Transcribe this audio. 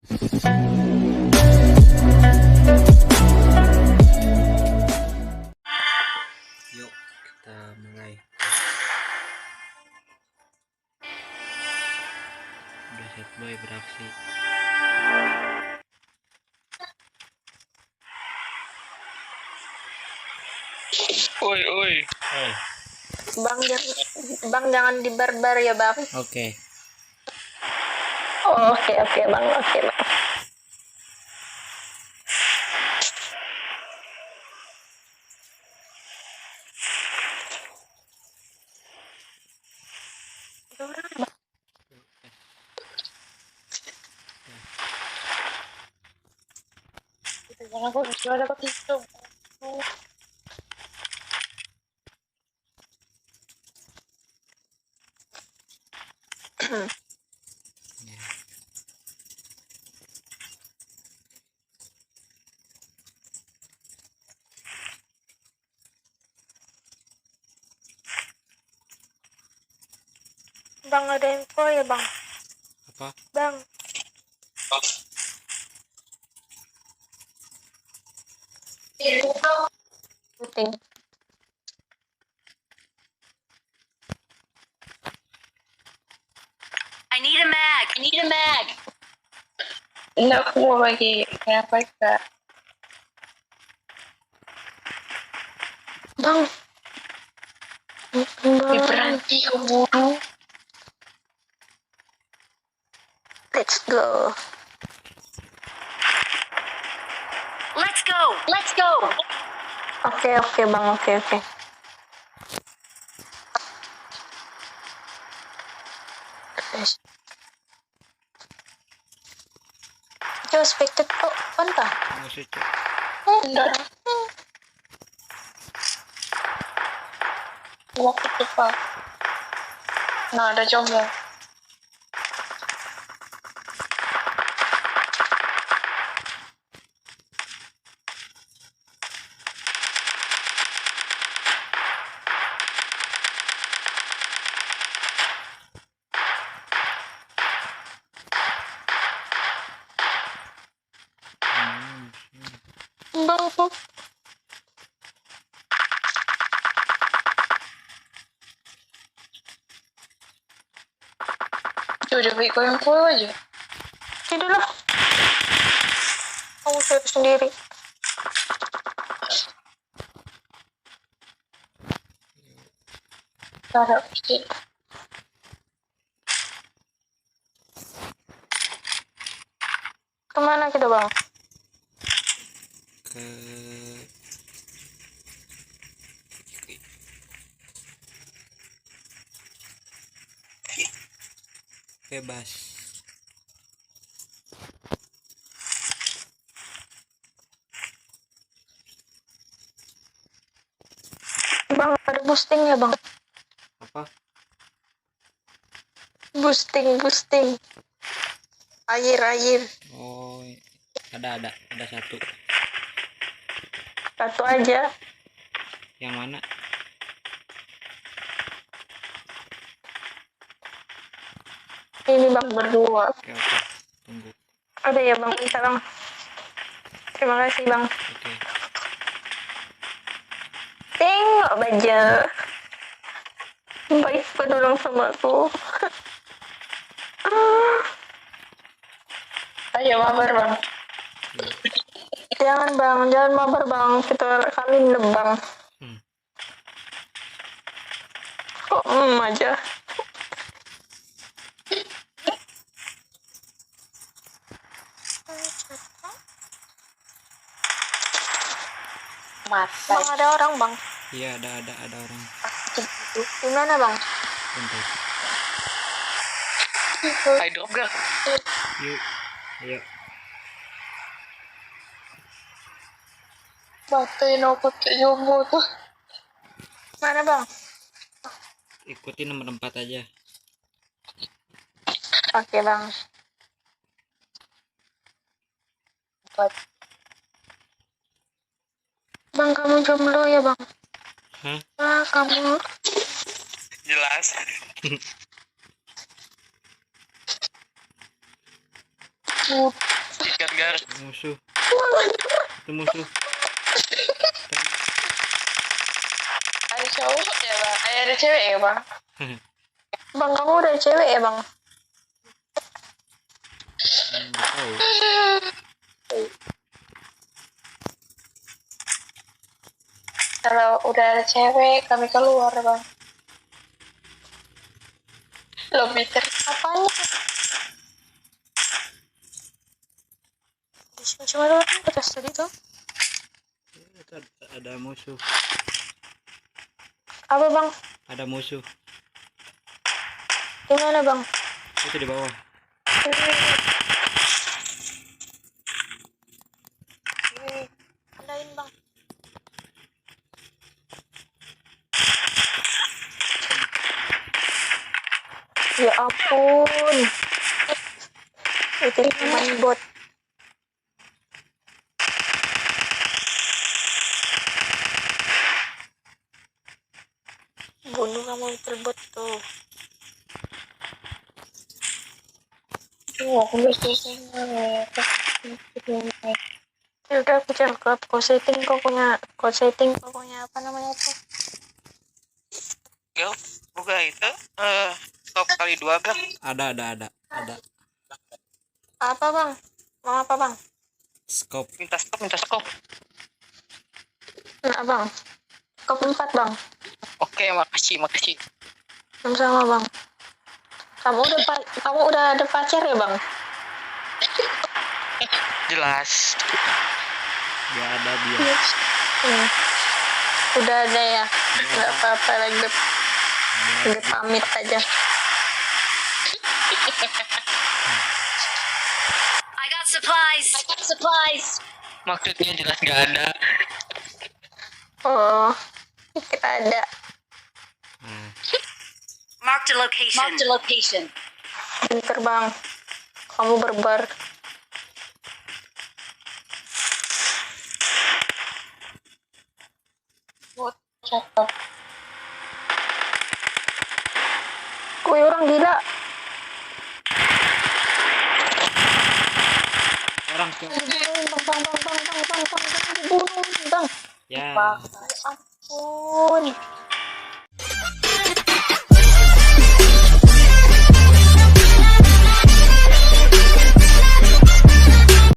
Yuk kita mulai. Udah set boy beraksi. Oi. Bang jangan dibarbar ya bang. Oke. Oh, oke bang, oke bang. Jangan aku jual dapat itu. Bang ada info ya bang? Apa? Bang. Penting. I need a mag. Enggak, aku mau bagi apa kak? Bang. Berhenti keburu. Let's go. Let's go. Oke bang, oke. Coba expected kok, apa? Musik cuk. Enggak. Waktu cepat. Nah, ada coba. Bang, udah baik yang full aja. Tidurlah. Kamu siap sendiri. Taruh sedikit. Kemana kita bang? Ke bebas. Bang ada boosting ya bang? Apa? Boosting. Air. Oh, ada satu. Satu aja. Yang mana? Ini bang berdua. Oke. Tunggu. Ada ya bang, bisa bang. Terima kasih bang. Oke. Tengok baja. Baik penolong sama aku. Ayo mabar bang. Jangan mabar bang. Kami nebang. Kok aja. Masa. Bang ada orang bang. Iya ada orang. Di mana bang? Bentar. I drop gak? Yuk. Ayo. Batain aku kayak jomblo tuh. Mana bang? Ikutin nomor 4 aja. Oke bang. 4. Bang kamu jomblo ya bang? Hah? Ah kamu. Jelas. Ikan gar. Musuh. Itu musuh. Ada cowok ya bang? Ada cewek ya bang? Bang kamu udah cewek ya bang? Nggak tahu. Kalau udah ada cewek kami keluar bang. Lo mikir apanya? Cuma doang bekas tadi tuh. Itu ada musuh. Apa bang? Ada musuh. Di mana bang? Itu di bawah. Andain bang. Ya ampun. Itu cuma bot. Bunuh kamu terbot tuh. Aku bisa senang. Ya udah aku cakap. Kau setting pokoknya apa namanya tuh? Gak, buka itu. Stop kali 2 gar. Ada. Apa bang? Mau apa bang? Scope. Minta stop. Nah bang. Kau 4 bang. Oke, makasih. Sama bang. Kamu udah ada pacar ya bang? Jelas. Ya ada dia. Hmm. Udah ada ya. Nggak apa-apa lagi. Lagi pamit aja. I got supplies. Maksudnya jelas gak ada. Oh, kita ada. Nah, Marked a location. Pinter bang. Kamu berbar. Cakep. Wih orang gila. orang tuh. Bang, dibunuh bang. Ya. Bang, ya ampun.